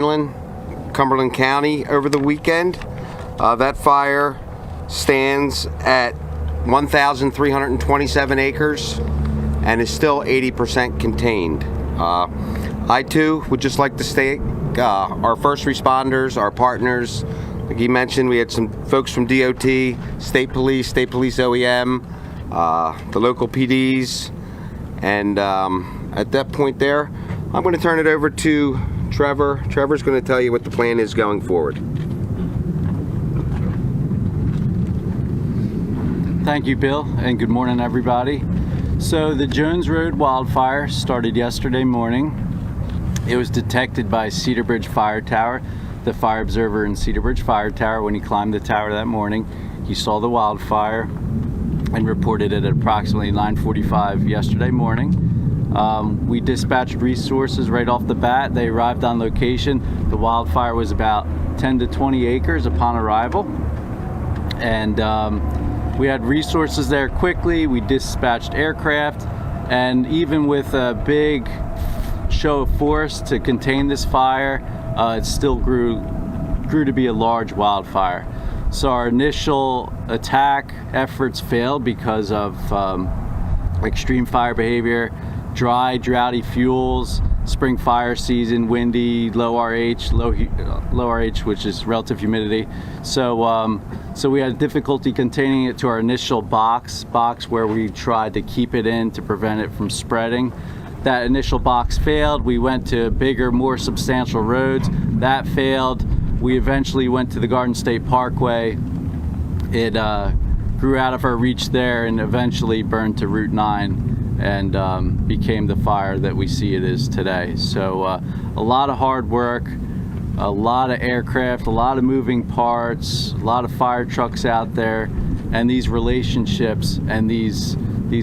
Cumberland County over the weekend. That fire stands at 1,327 acres and is still 80% contained. I too would just like to thank our first responders, our partners. Like you mentioned, we had some folks from DOT, State Police OEM, the local PDs, and at that point there, I'm going to turn it over to Trevor. Trevor's going to tell you what the plan is going forward. Thank you, Bill, and good morning, everybody. So the Jones Road wildfire started yesterday morning. It was detected by Cedar Bridge Fire Tower. The fire observer in Cedar Bridge Fire Tower, when he climbed the tower that morning, he saw the wildfire and reported it at approximately 9:45 yesterday morning. We dispatched resources right off the bat. They arrived on location. The wildfire was about 10 to 20 acres upon arrival, and we had resources there quickly. We dispatched aircraft, and even with a big show of force to contain this fire, it still grew to be a large wildfire. So our initial attack efforts failed because of extreme fire behavior, dry, droughty fuels, spring fire season, windy, low RH, which is relative humidity. So we had difficulty containing it to our initial box where we tried to keep it in to prevent it from spreading. That initial box failed. We went to bigger, more substantial roads. That failed. We eventually went to the Garden State Parkway. It grew out of our reach there and eventually burned to Route 9 and became the fire that we see it is today. So a lot of hard work, a lot of aircraft, a lot of moving parts, a lot of fire trucks out there, and these relationships and these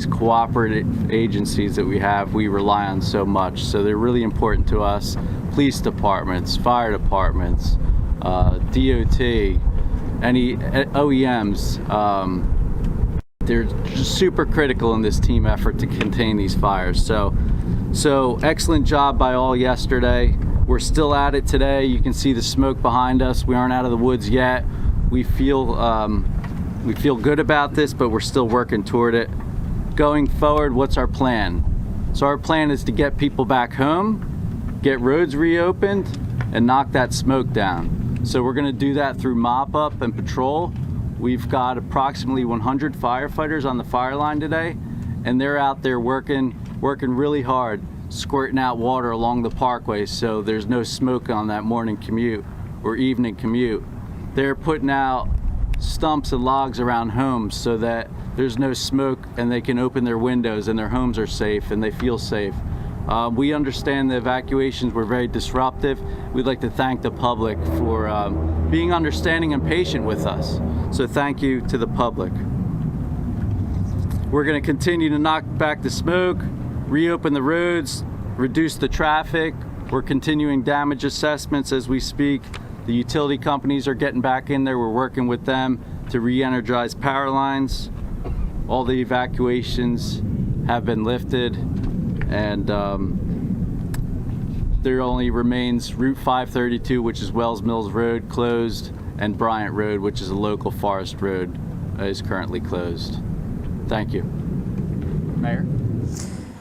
cooperative agencies that we rely on so much. So they're really important to us. Police departments, fire departments, DOT, any OEMs, they're just super critical in this team effort to contain these fires. So excellent job by all yesterday. We're still at it today. You can see the smoke behind us. We aren't out of the woods yet. We feel good about this, but we're still working toward it. Going forward, what's our plan? So our plan is to get people back home, get roads reopened, and knock that smoke down. So we're gonna do that through mop up and patrol. We've got approximately 100 firefighters on the fire line today, and they're out there working really hard, squirting out water along the parkway so there's no smoke on that morning commute or evening commute. They're putting out stumps and logs around homes so that there's no smoke and they can open their windows and their homes are safe and they feel safe. We understand the evacuations were very disruptive. We'd like to thank the public for being understanding and patient with us. So thank you to the public. We're going to continue to knock back the smoke, reopen the roads, reduce the traffic. We're continuing damage assessments as we speak. The utility companies are getting back in there. We're working with them to re-energize power lines. All the evacuations have been lifted, and there only remains Route 532, which is Wells Mills Road, closed, and Bryant Road, which is a local forest road, is currently closed. Thank you. Mayor?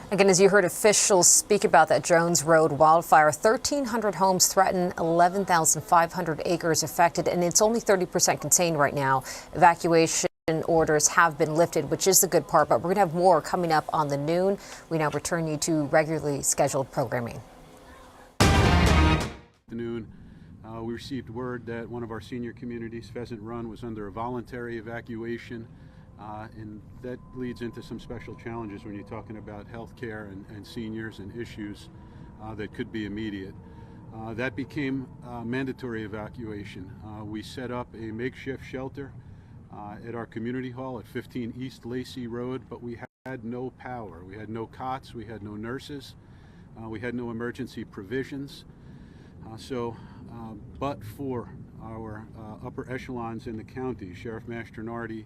Again, as you heard officials speak about that Jones Road wildfire, 1,300 homes threatened, 11,500 acres affected, and it's only 30% contained right now. Evacuation orders have been lifted, which is the good part, but we're going to have more coming up on the noon. We now return you to regularly scheduled programming. Afternoon, we received word that one of our senior communities, Pheasant Run, was under a voluntary evacuation. And that leads into some special challenges when you're talking about health care and seniors and issues that could be immediate. That became mandatory evacuation. We set up a makeshift shelter at our community hall at 15 East Lacey Road, but we had no power. We had no cots, we had no nurses, we had no emergency provisions. But for our upper echelons in the county, Sheriff Mastronardi,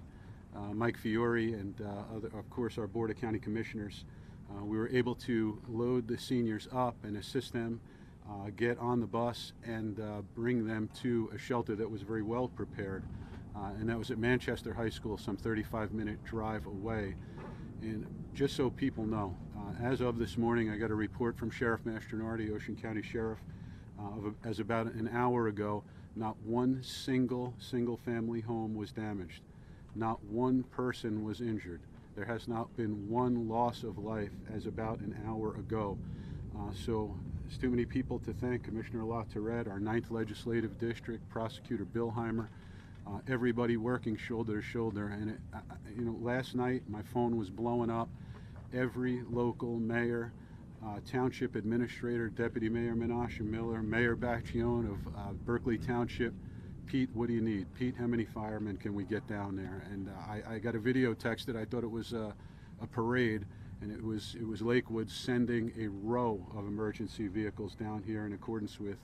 Mike Fiore, and of course our Board of County Commissioners, we were able to load the seniors up and assist them get on the bus and bring them to a shelter that was very well prepared. And that was at Manchester High School, some 35-minute drive away. And just so people know, as of this morning, I got a report from Sheriff Mastronardi, Ocean County Sheriff, as about an hour ago, not one single family home was damaged. Not one person was injured. There has not been one loss of life as about an hour ago. So there's too many people to thank. Commissioner LaTourette, our 9th Legislative District, Prosecutor Billheimer, everybody working shoulder to shoulder. And you know, last night my phone was blowing up. Every local mayor, township administrator, Deputy Mayor Menashe Miller, Mayor Bacchione of Berkeley Township. Pete, what do you need? Pete, how many firemen can we get down there? And I got a video texted. I thought it was a parade, and it was Lakewood sending a row of emergency vehicles down here in accordance with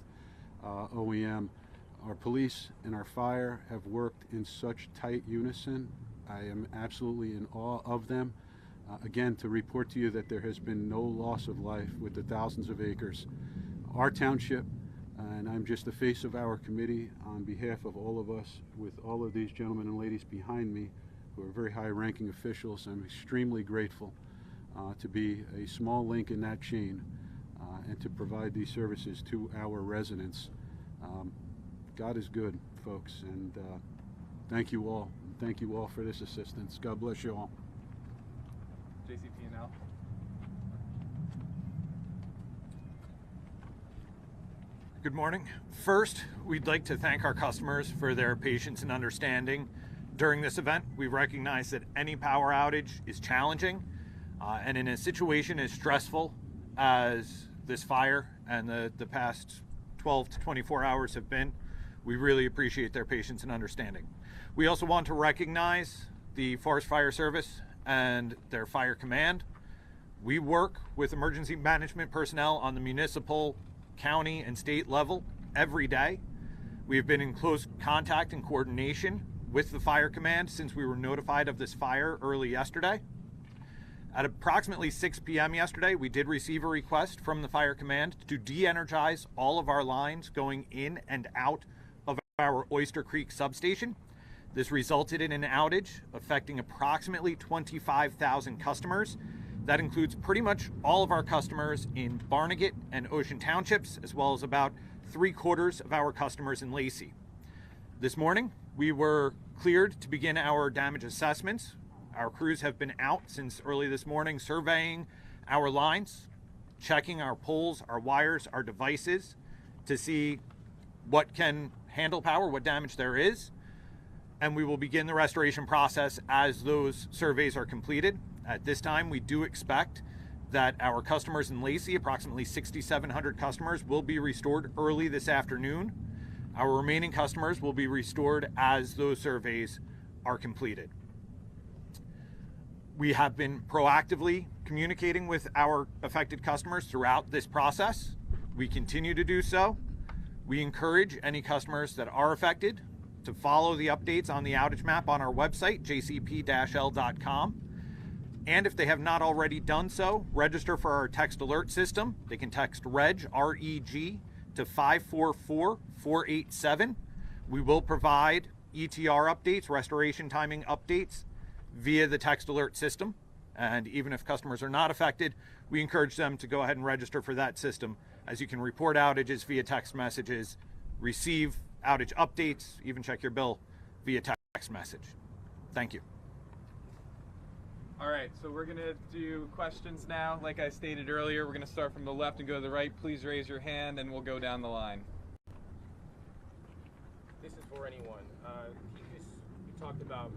OEM. Our police and our fire have worked in such tight unison. I am absolutely in awe of them. Again, to report to you that there has been no loss of life with the thousands of acres. Our township, and I'm just the face of our committee on behalf of all of us, with all of these gentlemen and ladies behind me who are very high-ranking officials. I'm extremely grateful to be a small link in that chain and to provide these services to our residents. God is good, folks, and thank you all. And thank you all for this assistance. God bless you all. JCP&L. Good morning. First, we'd like to thank our customers for their patience and understanding during this event. We recognize that any power outage is challenging, and in a situation as stressful as this fire and the past 12 to 24 hours have been, we really appreciate their patience and understanding. We also want to recognize the Forest Fire Service and their fire command. We work with emergency management personnel on the municipal, county, and state level every day. We have been in close contact and coordination with the fire command since we were notified of this fire early yesterday. At approximately 6 p.m. yesterday, we did receive a request from the fire command to de-energize all of our lines going in and out of our Oyster Creek substation. This resulted in an outage affecting approximately 25,000 customers. That includes pretty much all of our customers in Barnegat and Ocean Townships, as well as about 3/4 of our customers in Lacey. This morning, we were cleared to begin our damage assessments. Our crews have been out since early this morning surveying our lines, checking our poles, our wires, our devices to see what can handle power, what damage there is. And we will begin the restoration process as those surveys are completed. At this time, we do expect that our customers in Lacey, approximately 6,700 customers, will be restored early this afternoon. Our remaining customers will be restored as those surveys are completed. We have been proactively communicating with our affected customers throughout this process. We continue to do so. We encourage any customers that are affected to follow the updates on the outage map on our website, jcp-l.com. And if they have not already done so, register for our text alert system. They can text REG, R-E-G, to 544-487. We will provide ETR updates, restoration timing updates, via the text alert system. And even if customers are not affected, we encourage them to go ahead and register for that system, as you can report outages via text messages, receive outage updates, even check your bill via text message. Thank you. All right, so we're gonna do questions now. Like I stated earlier, we're gonna start from the left and go to the right. Please raise your hand and we'll go down the line. This is for anyone. You talked about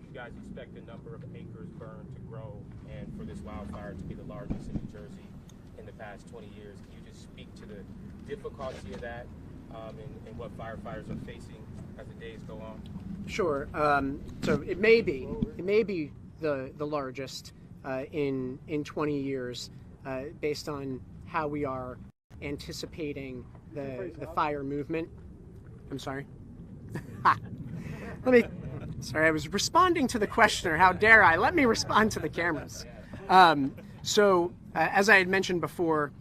you guys expect the number of acres burned to grow and for this wildfire to be the largest in New Jersey in the past 20 years. Can you just speak to the difficulty of that and what firefighters are facing as the days go on? Sure. So it may be the largest in 20 years based on how we are anticipating the fire movement. I'm sorry. Sorry, I was responding to the questioner. How dare I? Let me respond to the cameras. So as I had mentioned before,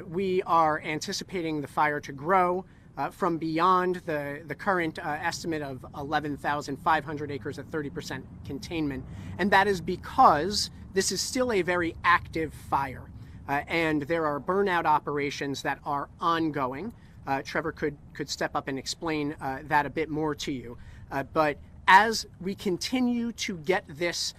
We are anticipating the fire to grow from beyond the current estimate of 11,500 acres at 30% containment. And that is because this is still a very active fire. And there are burnout operations that are ongoing. Trevor could step up and explain that a bit more to you. But as we continue to get this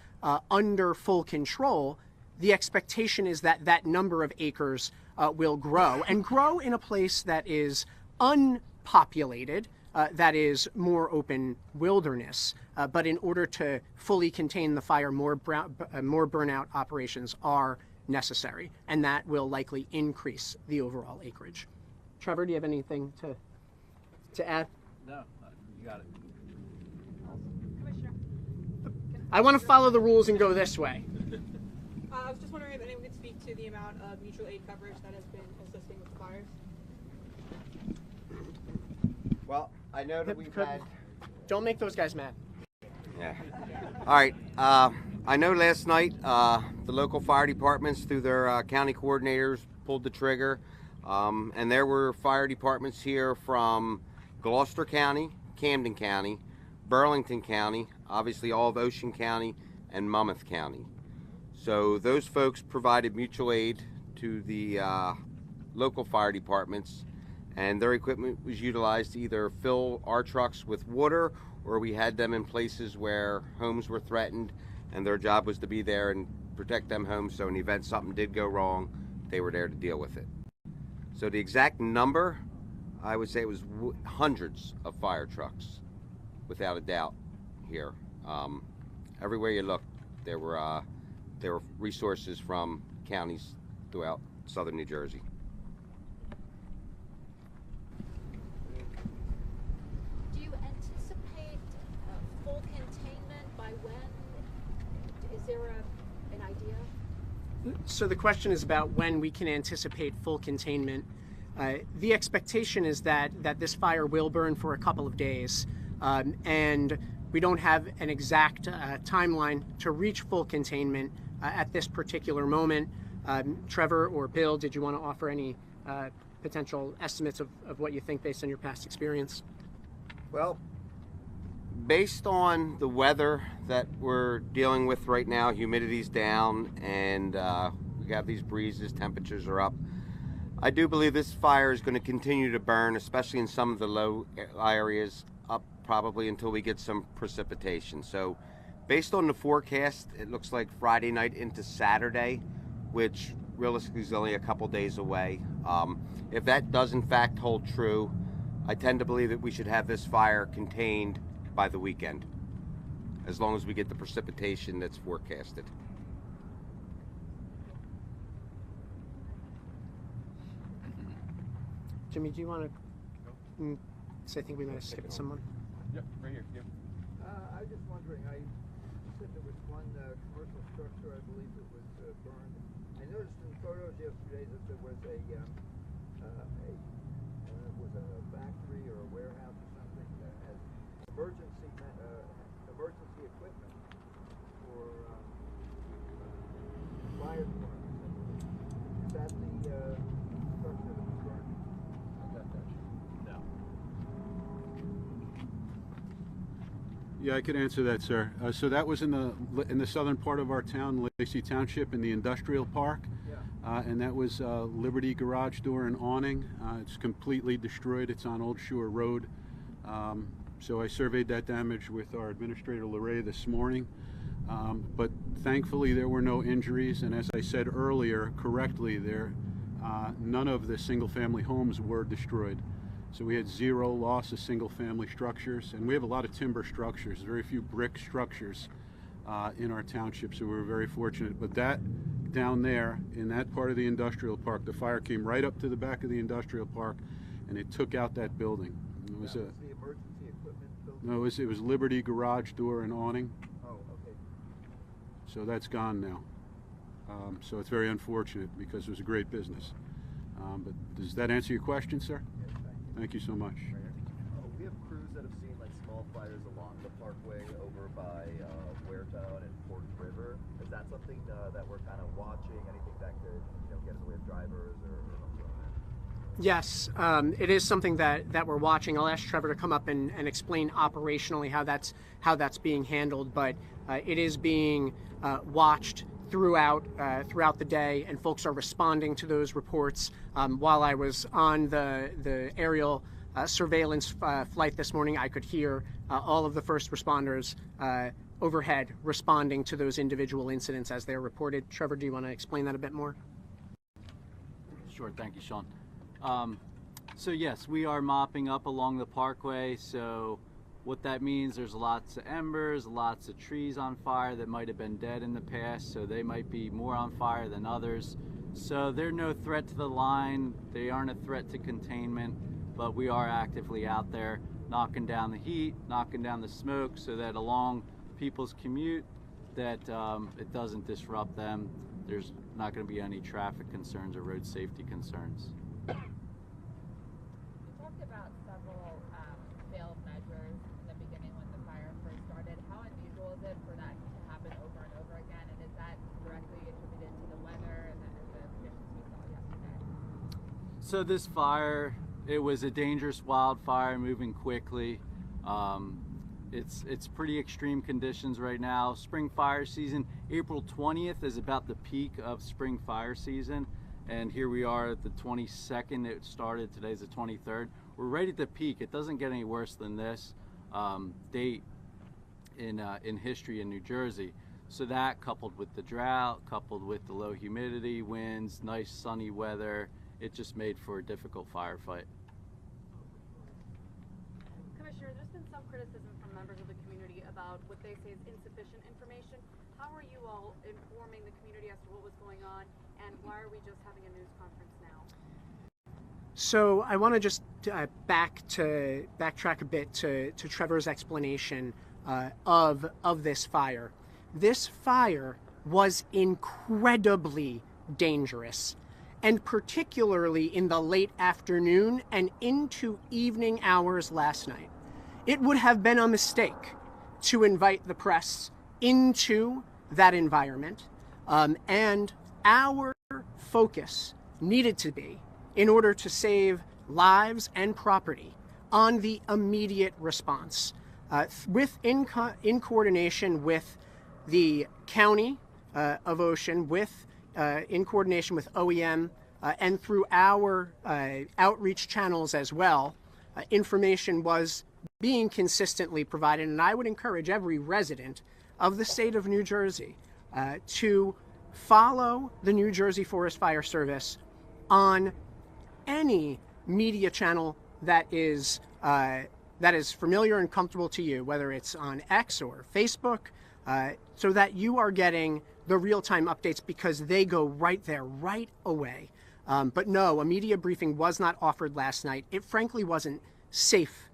under full control, the expectation is that that number of acres will grow, and grow in a place that is unpopulated, that is more open wilderness. But in order to fully contain the fire, more burnout operations are necessary, and that will likely increase the overall acreage. Trevor, do you have anything to add? No, you got it. Commissioner. I want to follow the rules and go this way. I was just wondering if anyone could speak to the amount of mutual aid coverage that has been assisting with the fires. Well, I know that we've had... Don't make those guys mad. Yeah. All right. I know last night the local fire departments, through their county coordinators, pulled the trigger. And there were fire departments here from Gloucester County, Camden County, Burlington County, obviously all of Ocean County, and Monmouth County. So those folks provided mutual aid to the local fire departments, and their equipment was utilized to either fill our trucks with water, or we had them in places where homes were threatened, and their job was to be there and protect them homes, so in the event something did go wrong, they were there to deal with it. So the exact number, I would say it was hundreds of fire trucks, without a doubt, here. Everywhere you look, there were resources from counties throughout southern New Jersey. Do you anticipate full containment by when? Is there an idea? So the question is about when we can anticipate full containment. The expectation is that this fire will burn for a couple of days, and we don't have an exact timeline to reach full containment at this particular moment. Trevor or Bill, did you want to offer any potential estimates of what you think based on your past experience? Well, based on the weather that we're dealing with right now, humidity's down, and we got these breezes, temperatures are up. I do believe this fire is going to continue to burn, especially in some of the low areas, up probably until we get some precipitation. So based on the forecast, it looks like Friday night into Saturday, which realistically is only a couple days away. If that does in fact hold true, I tend to believe that we should have this fire contained by the weekend, as long as we get the precipitation that's forecasted. Jimmy, do you want to say, I think we might have skipped someone? Yep, right here. Yep. I was just wondering, I said there was one commercial structure, I believe it was burned. I noticed in photos yesterday that there was a factory or a warehouse or something that has emergency equipment for fire departments. Is that the structure that was burned? No. Yeah, I could answer that, sir. So that was in the southern part of our town, Lacey Township, in the industrial park. Yeah. And that was Liberty garage door and awning. It's completely destroyed. It's on Old Shore Road. So I surveyed that damage with our administrator, Lorray, this morning. But thankfully there were no injuries. And as I said earlier, correctly, none of the single-family homes were destroyed. So we had zero loss of single-family structures. And we have a lot of timber structures, very few brick structures in our township. So we were very fortunate. But that down there in that part of the industrial park, the fire came right up to the back of the industrial park, and it took out that building. It was the emergency equipment building? No, it was Liberty garage door and awning. Oh, okay. So that's gone now. So it's very unfortunate because it was a great business. But does that answer your question, sir? Yes, thank you. Thank you so much. Oh, we have have crews that have seen like small fires along the parkway over by Waretown and Fork River? Is that something that we're kind of watching? Anything that could get in the way of drivers or something like that? Yes, it is something that we're watching. I'll ask Trevor to come up and explain operationally how that's being handled, but it is being watched throughout the day, and folks are responding to those reports. While I was on the aerial surveillance flight this morning, I could hear all of the first responders overhead responding to those individual incidents as they're reported. Trevor, do you want to explain that a bit more? Sure, thank you, Sean. So yes, we are mopping up along the parkway. So what that means, there's lots of embers, lots of trees on fire that might have been dead in the past, so they might be more on fire than others. So they're no threat to the line, they aren't a threat to containment, but we are actively out there knocking down the heat, knocking down the smoke, so that along people's commute, that it doesn't disrupt them. There's not going to be any traffic concerns or road safety concerns. You talked about several failed measures in the beginning when the fire first started. How unusual is it for that to happen over and over again? And is that directly attributed to the weather and the conditions we saw yesterday? So this fire, it was a dangerous wildfire moving quickly. It's pretty extreme conditions right now. Spring fire season, April 20th is about the peak of spring fire season. And here we are at the 22nd, it started, today's the 23rd. We're right at the peak. It doesn't get any worse than this date in history in New Jersey. So that, coupled with the drought, coupled with the low humidity, winds, nice sunny weather, it just made for a difficult firefight. Commissioner, there's been some criticism from members of the community about what they say is insufficient information. How are you all informing the community as to what was going on, and why are we just having a news conference now? So I want to just backtrack a bit to Trevor's explanation of this fire. This fire was incredibly dangerous, and particularly in the late afternoon and into evening hours last night. It would have been a mistake to invite the press into that environment, and our focus needed to be, in order to save lives and property, on the immediate response, in coordination with the County of Ocean, in coordination with OEM, and through our outreach channels as well. Information was being consistently provided, and I would encourage every resident of the state of New Jersey to follow the New Jersey Forest Fire Service on any media channel that is familiar and comfortable to you, whether it's on X or Facebook, so that you are getting the real-time updates, because they go right there, right away. But no, a media briefing was not offered last night. It frankly wasn't safe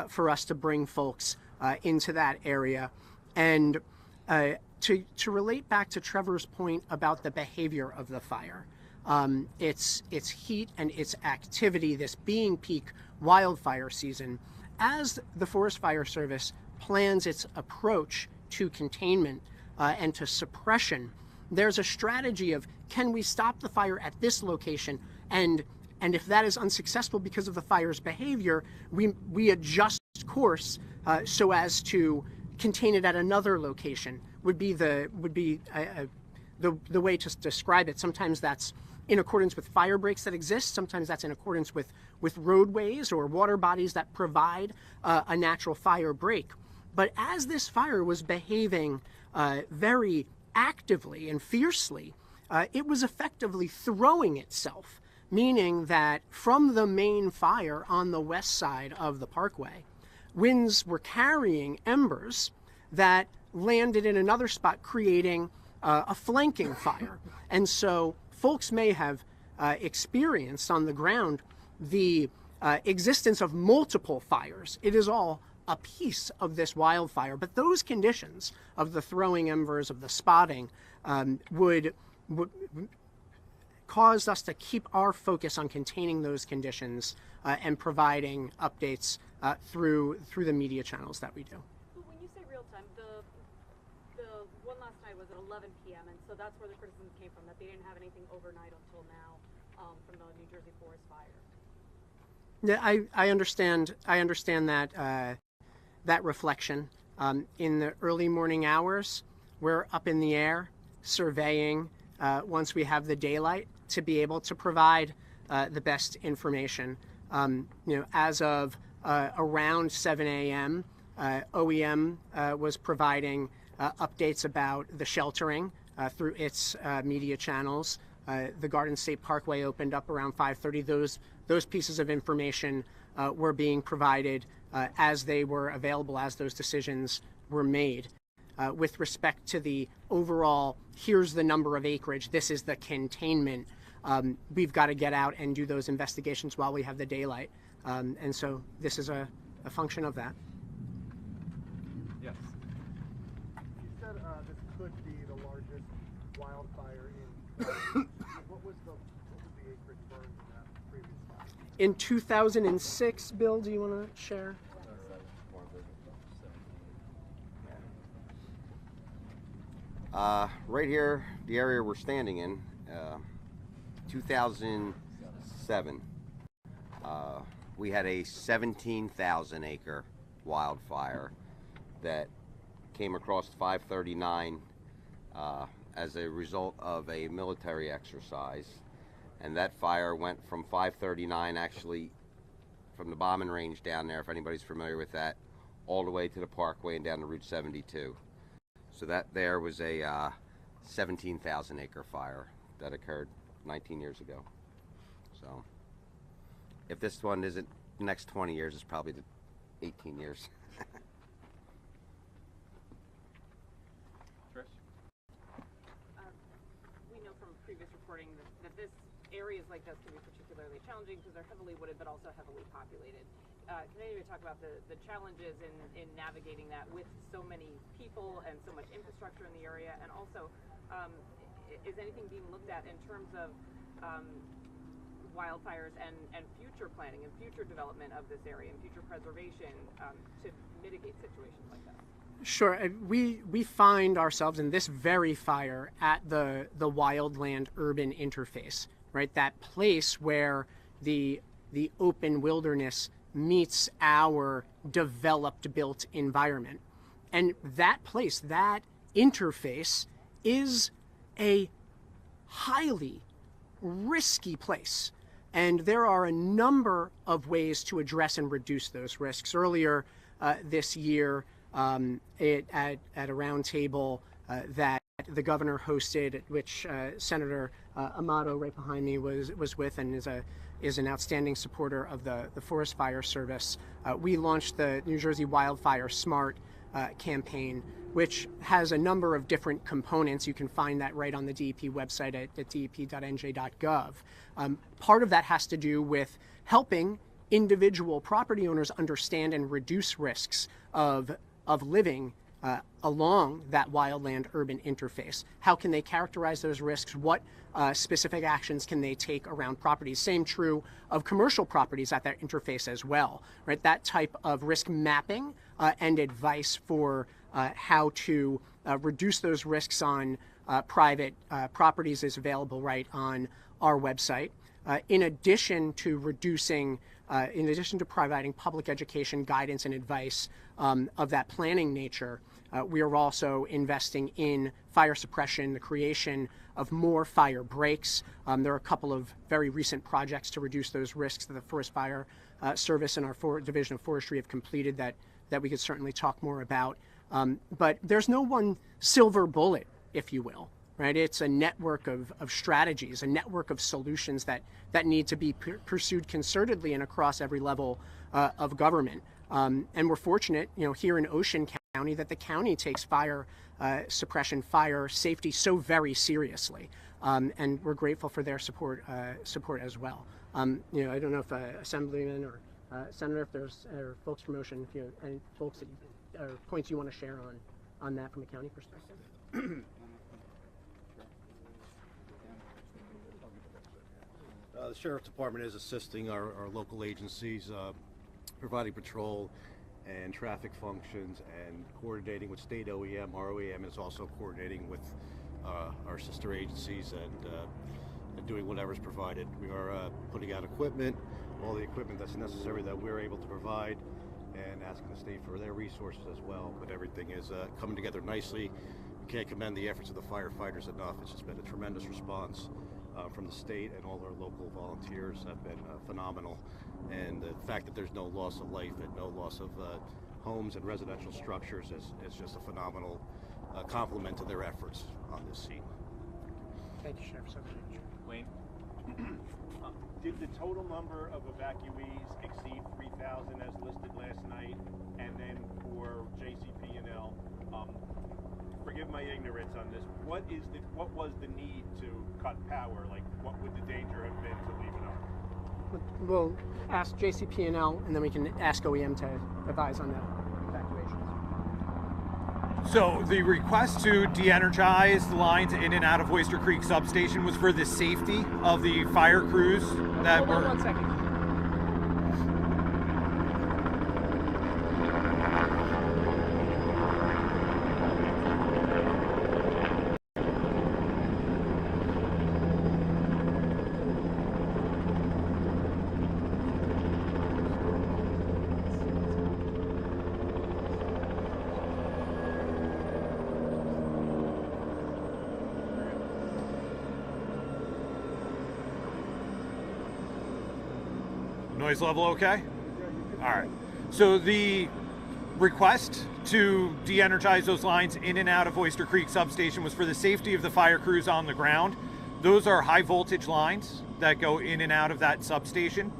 for us to bring folks into that area. And to relate back to Trevor's point about the behavior of the fire, its heat and its activity, this being peak wildfire season, as the Forest Fire Service plans its approach to containment and to suppression, there's a strategy of, can we stop the fire at this location, and if that is unsuccessful because of the fire's behavior, we adjust course so as to contain it at another location. Would be the way to describe it. Sometimes that's in accordance with fire breaks that exist. Sometimes that's in accordance with roadways or water bodies that provide a natural fire break. But as this fire was behaving very actively and fiercely, it was effectively throwing itself, meaning that from the main fire on the west side of the parkway, winds were carrying embers that landed in another spot, creating a flanking fire. And so folks may have experienced on the ground the existence of multiple fires. It is all a piece of this wildfire, but those conditions of the throwing embers, of the spotting, would cause us to keep our focus on containing those conditions and providing updates through the media channels that we do. But when you say real time, the one last night was at 11 p.m. and so that's where the criticism came from, that they didn't have anything overnight until now from the New Jersey forest fire. Yeah, I understand. I understand that that reflection. In the early morning hours, we're up in the air surveying once we have the daylight to be able to provide the best information. As of around 7 a.m., OEM was providing updates about the sheltering through its media channels. The Garden State Parkway opened up around 5:30. Those pieces of information were being provided as they were available, as those decisions were made. With respect to the overall, here's the number of acreage, this is the containment, we've got to get out and do those investigations while we have the daylight. And so this is a function of that. Yes. You said this could be the largest wildfire in what was the acreage burned in that previous fire? In 2006, Bill, do you want to share? Right here, the area we're standing in, 2007, we had a 17,000 acre wildfire that came across 539 as a result of a military exercise. And that fire went from 539, actually from the bombing range down there, if anybody's familiar with that, all the way to the Parkway and down to Route 72. So that there was a 17,000 acre fire that occurred 19 years ago. So if this one isn't the next 20 years, it's probably the 18 years. Trish? We know from previous reporting that this areas like this can be particularly challenging because they're heavily wooded but also heavily populated. Can anybody talk about the challenges in navigating that with so many people and so much infrastructure in the area? And also, is anything being looked at in terms of wildfires and future planning and future development of this area and future preservation to mitigate situations like that? Sure. We find ourselves in this very fire at the wildland-urban interface, right? That place where the open wilderness meets our developed built environment. And that place, that interface, is a highly risky place. And there are a number of ways to address and reduce those risks. Earlier this year, at a roundtable that the governor hosted, at which Senator Amato, right behind me, was with, and is an outstanding supporter of the Forest Fire Service. We launched the New Jersey Wildfire Smart campaign, which has a number of different components. You can find that right on the DEP website at dep.nj.gov. Part of that has to do with helping individual property owners understand and reduce risks of living along that wildland-urban interface. How can they characterize those risks? What specific actions can they take around properties? Same true of commercial properties at that interface as well, right? That type of risk mapping and advice for how to reduce those risks on private properties is available right on our website. In addition to providing public education, guidance, and advice of that planning nature, we are also investing in fire suppression, the creation of more fire breaks. There are a couple of very recent projects to reduce those risks that the Forest Fire Service and our Division of Forestry have completed that we could certainly talk more about. But there's no one silver bullet, if you will. Right? It's a network of strategies, a network of solutions that need to be pursued concertedly and across every level of government. And we're fortunate, here in Ocean County, that the county takes fire suppression, fire safety so very seriously, and we're grateful for their support as well. I don't know if Assemblyman or Senator, if there's folks from Ocean, if you have any folks or points you want to share on that from a county perspective. The Sheriff's Department is assisting our local agencies providing patrol and traffic functions and coordinating with state OEM. Our OEM is also coordinating with our sister agencies and doing whatever's provided. We are putting out equipment, all the equipment that's necessary that we're able to provide, and asking the state for their resources as well. But everything is coming together nicely. We can't commend the efforts of the firefighters enough. It's just been a tremendous response from the state, and all our local volunteers have been phenomenal. And the fact that there's no loss of life and no loss of homes and residential structures is just a phenomenal compliment to their efforts on this scene. Thank you, Sheriff. Wayne? Did the total number of evacuees exceed 3,000 as listed last night? And then for JCP&L, forgive my ignorance on this. What was the need to cut power? Like, what would the danger have been to leave it on? We'll ask JCP&L, and then we can ask OEM to advise on the evacuations. So the request to de-energize the lines in and out of Oyster Creek substation was for the safety of the fire crews that were... Hold on 1 second. Noise level okay? All right. So the request to de-energize those lines in and out of Oyster Creek substation was for the safety of the fire crews on the ground. Those are high voltage lines that go in and out of that substation.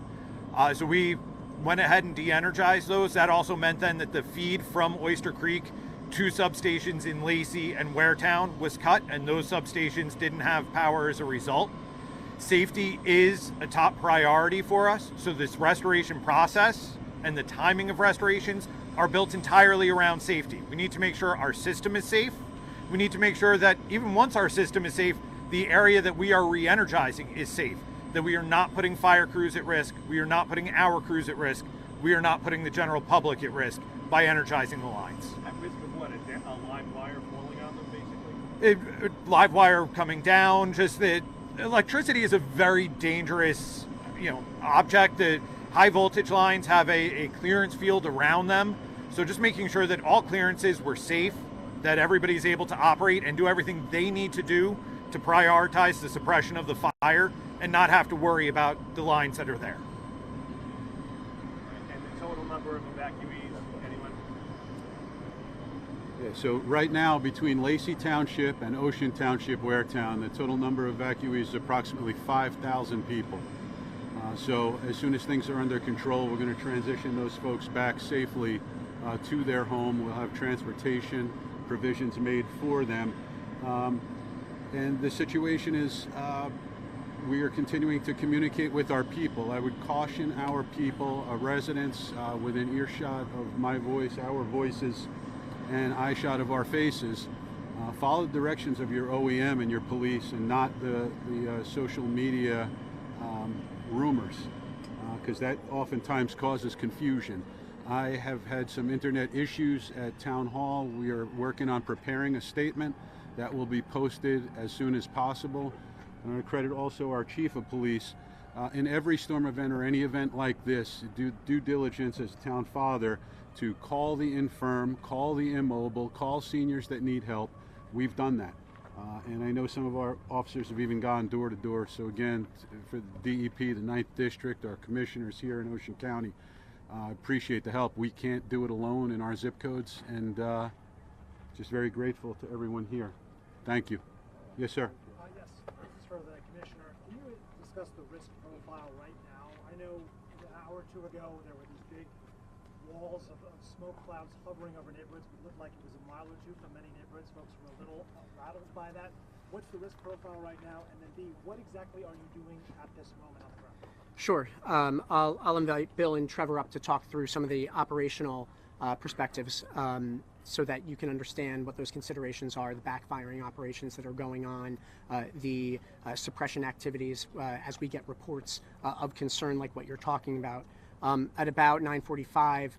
So we went ahead and de-energized those. That also meant then that the feed from Oyster Creek to substations in Lacey and Waretown was cut, and those substations didn't have power as a result. Safety is a top priority for us, so this restoration process and the timing of restorations are built entirely around safety. We need to make sure our system is safe. We need to make sure that even once our system is safe, the area that we are re-energizing is safe, that we are not putting fire crews at risk, we are not putting our crews at risk, we are not putting the general public at risk by energizing the lines. At risk of what? A live wire falling on them, basically? Live wire coming down, just that electricity is a very dangerous, object. The high voltage lines have a clearance field around them. So just making sure that all clearances were safe, that everybody's able to operate and do everything they need to do to prioritize the suppression of the fire and not have to worry about the lines that are there. And the total number of evacuees, anyone? Yeah, so right now, between Lacey Township and Ocean Township, Waretown, the total number of evacuees is approximately 5,000 people. So as soon as things are under control, we're going to transition those folks back safely to their home. We'll have transportation provisions made for them. And the situation is we are continuing to communicate with our people. I would caution our people, our residents, within earshot of my voice, our voices, and eyeshot of our faces. Follow the directions of your OEM and your police, and not the social media rumors, because that oftentimes causes confusion. I have had some internet issues at Town Hall. We are working on preparing a statement that will be posted as soon as possible. I'm going to credit also our chief of police. In every storm event or any event like this, do due diligence as town father to call the infirm, call the immobile, call seniors that need help. We've done that. And I know some of our officers have even gone door to door. So again, for the DEP, the 9th District, our commissioners here in Ocean County, I appreciate the help. We can't do it alone in our zip codes, and just very grateful to everyone here. Thank you. Yes, sir. Yes, this is for the commissioner. Can you discuss the risk profile right now? I know an hour or two ago there were these big walls of smoke clouds hovering over neighborhoods. It looked like it was a mile or two from many neighborhoods. Folks were a little rattled by that. What's the risk profile right now? And then B, what exactly are you doing at this moment on the ground? Sure. I'll invite Bill and Trevor up to talk through some of the operational perspectives so that you can understand what those considerations are, the backfiring operations that are going on, the suppression activities as we get reports of concern like what you're talking about. At about 9:45,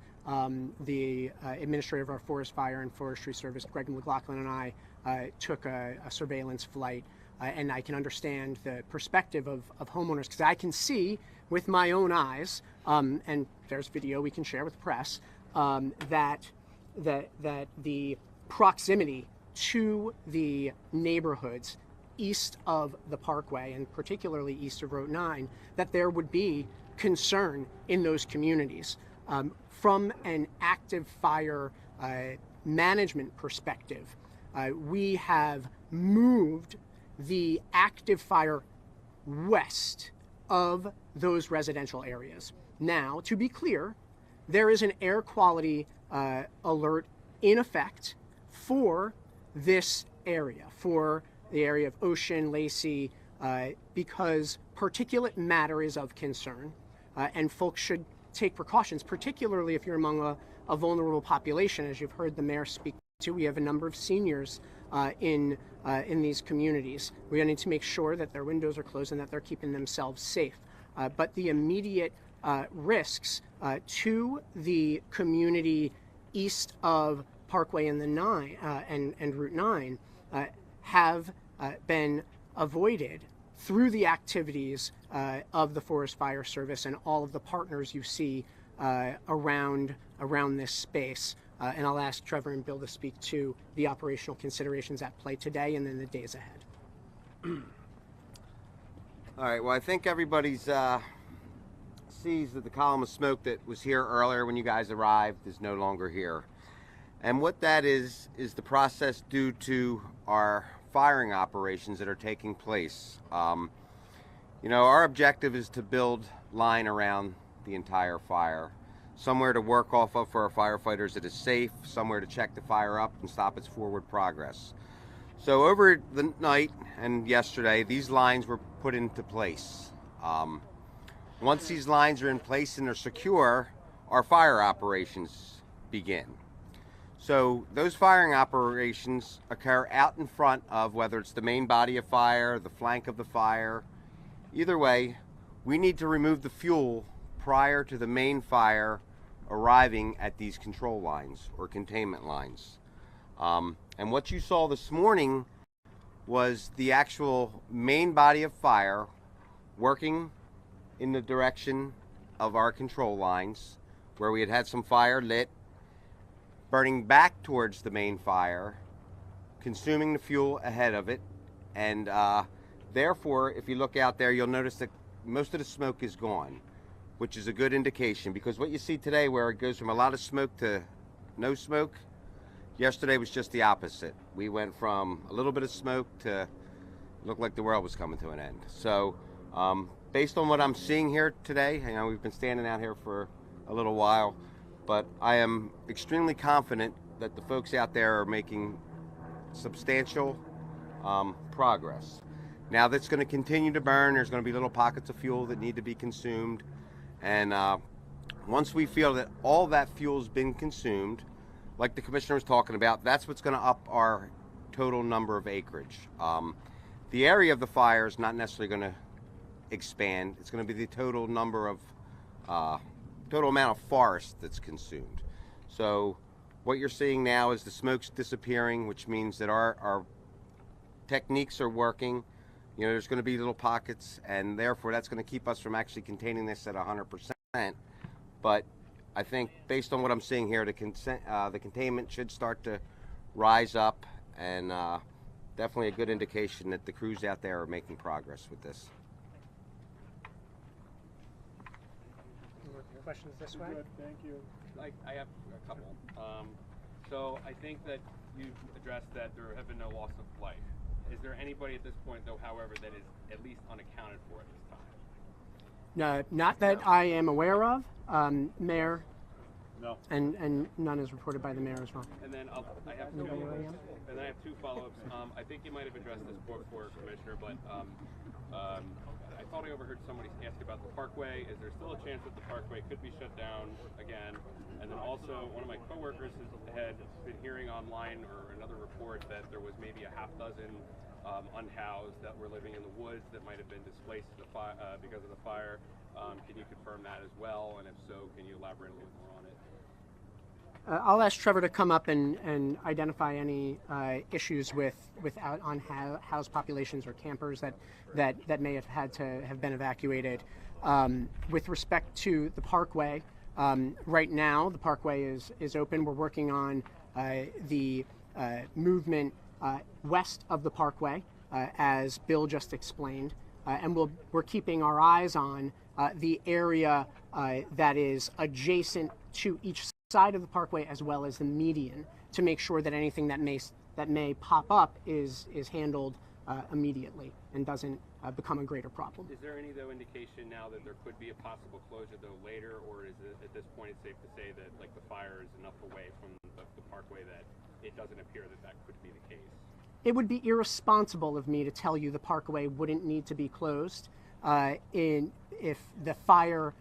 the administrator of our Forest Fire and Forestry Service, Greg McLaughlin, and I took a surveillance flight. And I can understand the perspective of homeowners, because I can see with my own eyes, and there's video we can share with the press, that the proximity to the neighborhoods east of the Parkway, and particularly east of Route 9, that there would be concern in those communities. From an active fire management perspective, we have moved the active fire west of those residential areas. Now, to be clear, there is an air quality alert in effect for this area, for the area of Ocean, Lacey, because particulate matter is of concern, and folks should take precautions, particularly if you're among a vulnerable population. As you've heard the mayor speak to, we have a number of seniors in these communities. We need to make sure that their windows are closed and that they're keeping themselves safe. But the immediate risks to the community east of Parkway and and Route 9 have been avoided through the activities of the Forest Fire Service and all of the partners you see around this space. And I'll ask Trevor and Bill to speak to the operational considerations at play today and then the days ahead. All right, well, I think everybody's sees that the column of smoke that was here earlier when you guys arrived is no longer here. And what that is the process due to our firing operations that are taking place. You know, our objective is to build line around the entire fire. Somewhere to work off of for our firefighters that is safe, somewhere to check the fire up and stop its forward progress. So over the night and yesterday, these lines were put into place. Once these lines are in place and are secure, our fire operations begin. So those firing operations occur out in front of, whether it's the main body of fire, the flank of the fire. Either way, we need to remove the fuel prior to the main fire arriving at these control lines or containment lines. And what you saw this morning was the actual main body of fire working in the direction of our control lines, where we had had some fire lit, burning back towards the main fire, consuming the fuel ahead of it, and therefore, if you look out there, you'll notice that most of the smoke is gone, which is a good indication, because what you see today, where it goes from a lot of smoke to no smoke, yesterday was just the opposite. We went from a little bit of smoke to look like the world was coming to an end. So based on what I'm seeing here today, you know, we've been standing out here for a little while, but I am extremely confident that the folks out there are making substantial progress. Now that's going to continue to burn. There's going to be little pockets of fuel that need to be consumed. And once we feel that all that fuel's been consumed, like the commissioner was talking about, that's what's going to up our total number of acreage. The area of the fire is not necessarily going to expand. It's going to be the total number of total amount of forest that's consumed. So what you're seeing now is the smoke's disappearing, which means that our techniques are working. You know, there's going to be little pockets, and therefore that's going to keep us from actually containing this at 100%. But I think based on what I'm seeing here, the containment should start to rise up, and definitely a good indication that the crews out there are making progress with this. Questions this way? Good, thank you. I have a couple. So I think that you've addressed that there have been no loss of life. Is there anybody at this point, though, however, that is at least unaccounted for at this time? No, not that I am aware of. Mayor? No. And none is reported by the mayor as well. And then I have two follow-ups. I think you might have addressed this before, Commissioner, but I thought I overheard somebody ask about the Parkway. Is there still a chance that the Parkway could be shut down again? And then also, one of my coworkers had been hearing online or another report that there was maybe a half dozen unhoused that were living in the woods that might have been displaced because of the fire. Can you confirm that as well? And if so, can you elaborate a little more on it? I'll ask Trevor to come up and identify any issues with housed populations or campers that may have had to have been evacuated. With respect to the Parkway, right now the Parkway is open. We're working on the movement west of the Parkway, as Bill just explained, and we're keeping our eyes on the area that is adjacent to each side of the Parkway as well as the median, to make sure that anything that may pop up is handled immediately and doesn't become a greater problem. Is there any indication now that there could be a possible closure later, or is it at this point it's safe to say that the fire is enough away from the Parkway that it doesn't appear that could be the case? It would be irresponsible of me to tell you the Parkway wouldn't need to be closed if the fire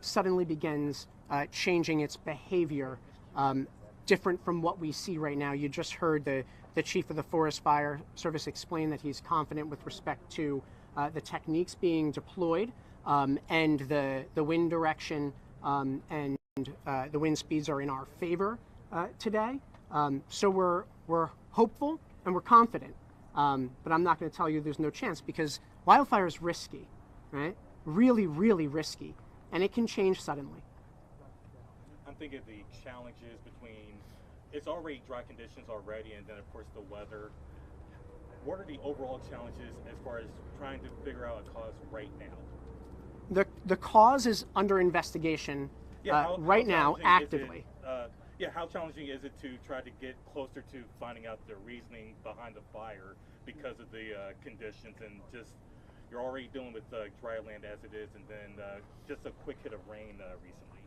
suddenly begins changing its behavior different from what we see right now. You just heard the chief of the Forest Fire Service explain that he's confident with respect to the techniques being deployed and the wind direction and the wind speeds are in our favor today. So we're hopeful and we're confident, but I'm not going to tell you there's no chance, because wildfire is risky, right? Really, really risky, and it can change suddenly. I'm thinking of the challenges between, it's already dry conditions already, and then of course the weather. What are the overall challenges as far as trying to figure out a cause right now? The cause is under investigation right now, actively. How challenging is it to try to get closer to finding out the reasoning behind the fire because of the conditions, and just you're already dealing with dry land as it is, and then just a quick hit of rain recently?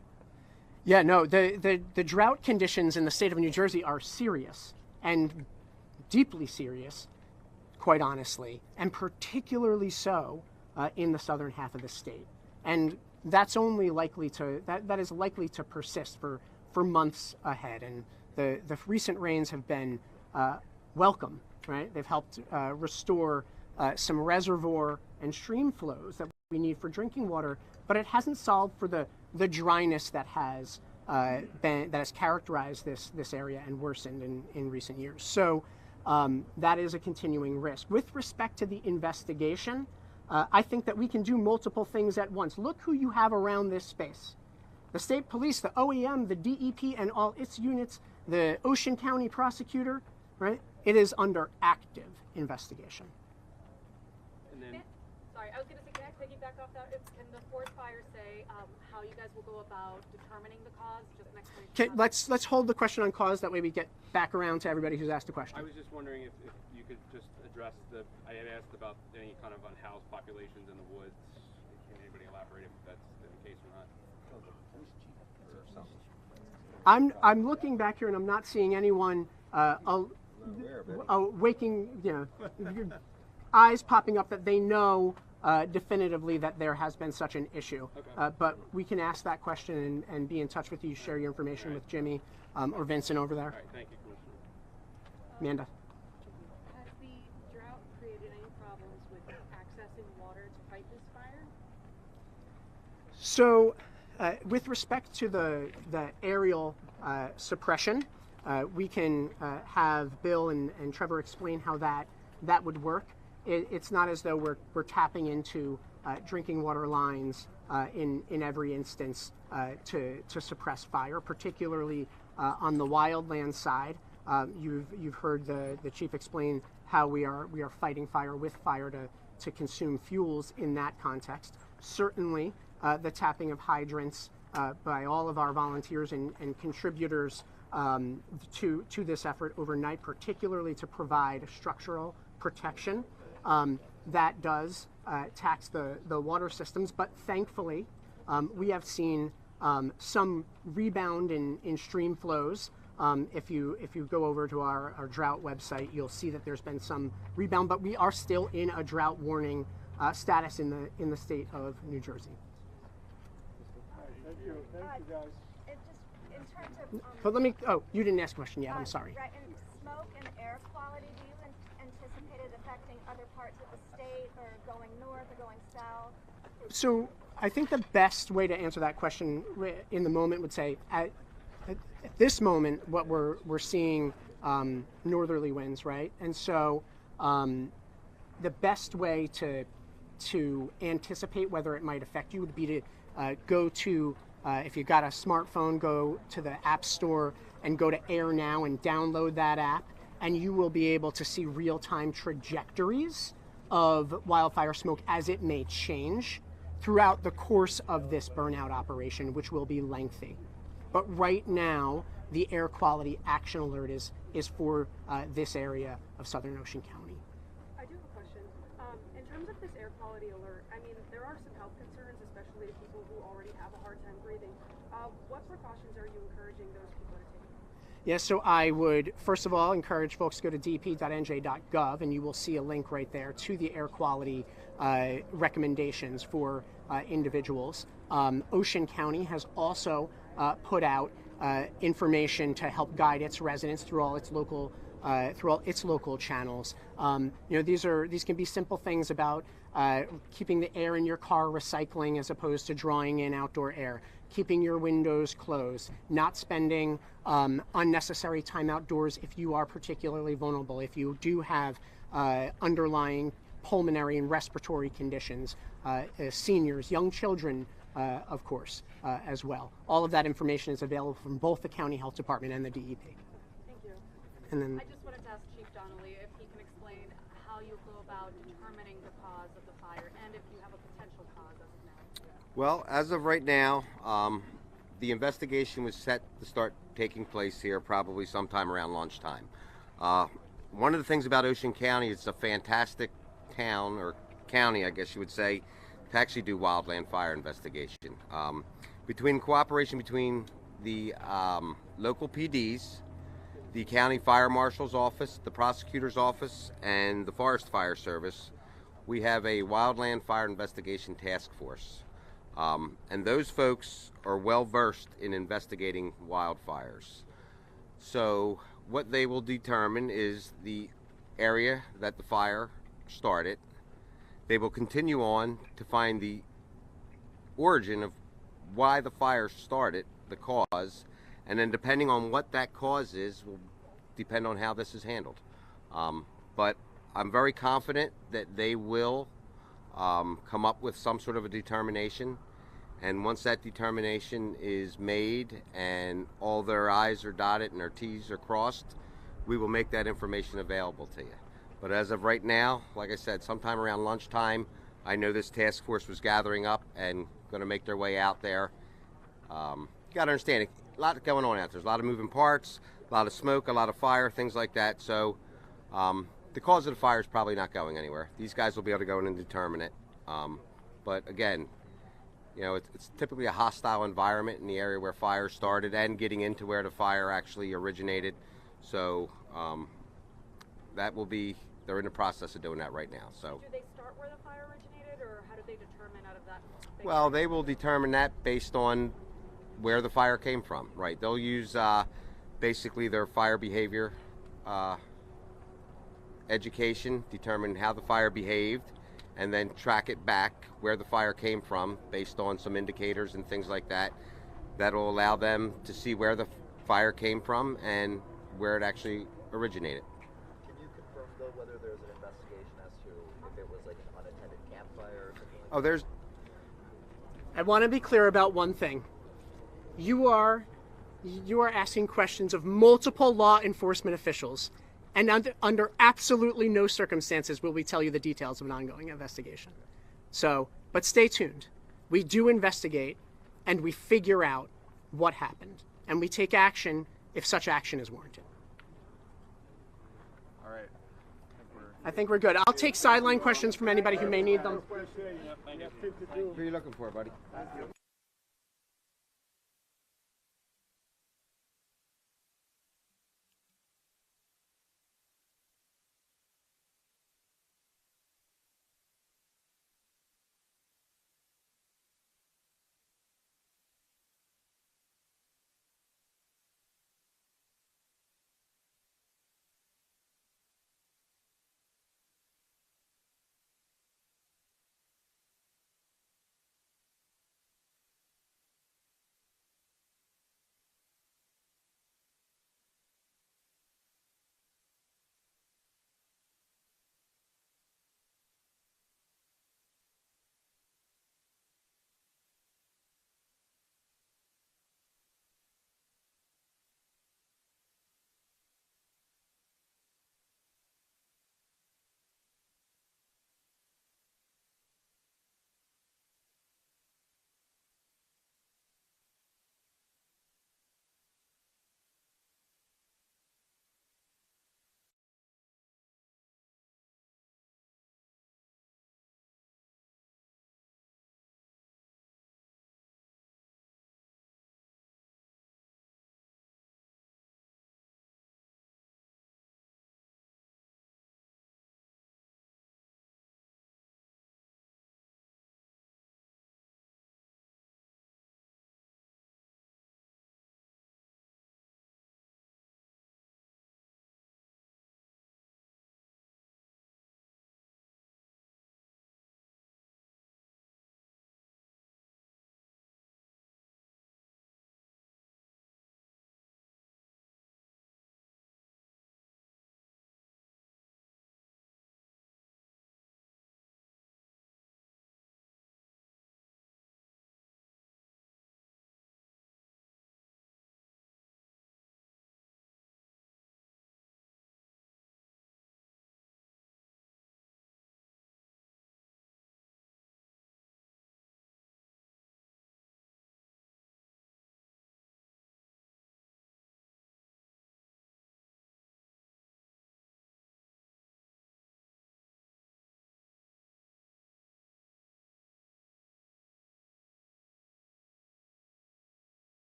Yeah, no, the drought conditions in the state of New Jersey are serious, and deeply serious, quite honestly, and particularly so in the southern half of the state. And that's only likely to, that is likely to persist for months ahead. And the recent rains have been welcome, right? They've helped restore some reservoir and stream flows that we need for drinking water, but it hasn't solved for the dryness that has characterized this area and worsened in recent years. So that is a continuing risk. With respect to the investigation, I think that we can do multiple things at once. Look who you have around this space. The state police, the OEM, the DEP, and all its units, the Ocean County prosecutor, right? It is under active investigation. And then, sorry, I was going to say, can I piggyback off that? Can the Forest Fire say how you guys will go about determining the cause? Just next Okay, let's hold the question on cause. That way we get back around to everybody who's asked a question. I was just wondering if you could just address I had asked about any kind of unhoused populations in the woods. Can anybody elaborate if that's the case or not? I'm looking back here and I'm not seeing anyone waking, eyes popping up that they know definitively that there has been such an issue. Okay. But we can ask that question and be in touch with you, share your information with Jimmy or Vincent over there. All right, thank you, Commissioner. Amanda. Has the drought created any problems with accessing water to fight this fire? So, with respect to the aerial suppression, we can have Bill and Trevor explain how that would work. It's not as though we're tapping into drinking water lines in every instance to suppress fire, particularly on the wildland side. You've heard the chief explain how we are fighting fire with fire to consume fuels in that context. Certainly, the tapping of hydrants by all of our volunteers and contributors to this effort overnight, particularly to provide structural protection. That does tax the water systems, but thankfully we have seen some rebound in stream flows. If you go over to our drought website, you'll see that there's been some rebound, but we are still in a drought warning status in the state of New Jersey. Thank you guys. It just in terms of. But let me. Oh, you didn't ask a question yet. I'm sorry. Right, and smoke and air quality. Do you anticipate it affecting other parts of the state, or going north or going south? So I think the best way to answer that question in the moment would say, at this moment, what we're seeing northerly winds, right? And so the best way to anticipate whether it might affect you would be to go to, if you've got a smartphone, go to the App Store and go to Air Now and download that app, and you will be able to see real-time trajectories of wildfire smoke as it may change throughout the course of this burnout operation, which will be lengthy. But right now, the air quality action alert is for this area of Southern Ocean County. I do have a question. In terms of this air quality alert, I mean, there are some health concerns, especially to people who already have a hard time breathing. What precautions are you encouraging those people to take? Yes, so I would, first of all, encourage folks to go to dp.nj.gov, and you will see a link right there to the air quality recommendations for individuals. Ocean County has also put out information to help guide its residents through all its local channels. These can be simple things about keeping the air in your car recycling as opposed to drawing in outdoor air, keeping your windows closed, not spending unnecessary time outdoors if you are particularly vulnerable, if you do have underlying pulmonary and respiratory conditions, seniors, young children, of course, as well. All of that information is available from both the County Health Department and the DEP. Thank you. And then I just wanted to ask Chief Donnelly if he can explain how you go about determining the cause of the fire and if you have a potential cause as of now. Well, as of right now, the investigation was set to start taking place here probably sometime around lunchtime. One of the things about Ocean County, it's a fantastic town, or county, I guess you would say, to actually do wildland fire investigation. Between cooperation between the local PDs, the county fire marshal's office, the prosecutor's office, and the Forest Fire Service, we have a wildland fire investigation task force. And those folks are well versed in investigating wildfires. So what they will determine is the area that the fire started. They will continue on to find the origin of why the fire started, the cause, and then depending on what that cause is will depend on how this is handled. But I'm very confident that they will come up with some sort of a determination, and once that determination is made and all their I's are dotted and their T's are crossed, we will make that information available to you. But as of right now, like I said, sometime around lunchtime, I know this task force was gathering up and going to make their way out there. You got to understand, a lot going on out there. There's a lot of moving parts, a lot of smoke, a lot of fire, things like that. So the cause of the fire is probably not going anywhere. These guys will be able to go in and determine it. But again, it's typically a hostile environment in the area where fire started and getting into where the fire actually originated. So that will be, they're in the process of doing that right now. So. Do they start where the fire originated, or how do they determine out of that? Well, they will determine that based on where the fire came from, right? They'll use basically their fire behavior education, determine how the fire behaved, and then track it back where the fire came from based on some indicators and things like that. That'll allow them to see where the fire came from and where it actually originated. Can you confirm, though, whether there's an investigation as to if it was like an unattended campfire or something like I want to be clear about one thing. You are asking questions of multiple law enforcement officials, and under absolutely no circumstances will we tell you the details of an ongoing investigation. So, but stay tuned. We do investigate, and we figure out what happened, and we take action if such action is warranted. All right. I think we're good. I'll take sideline questions from anybody who may need them. What are you looking for, buddy?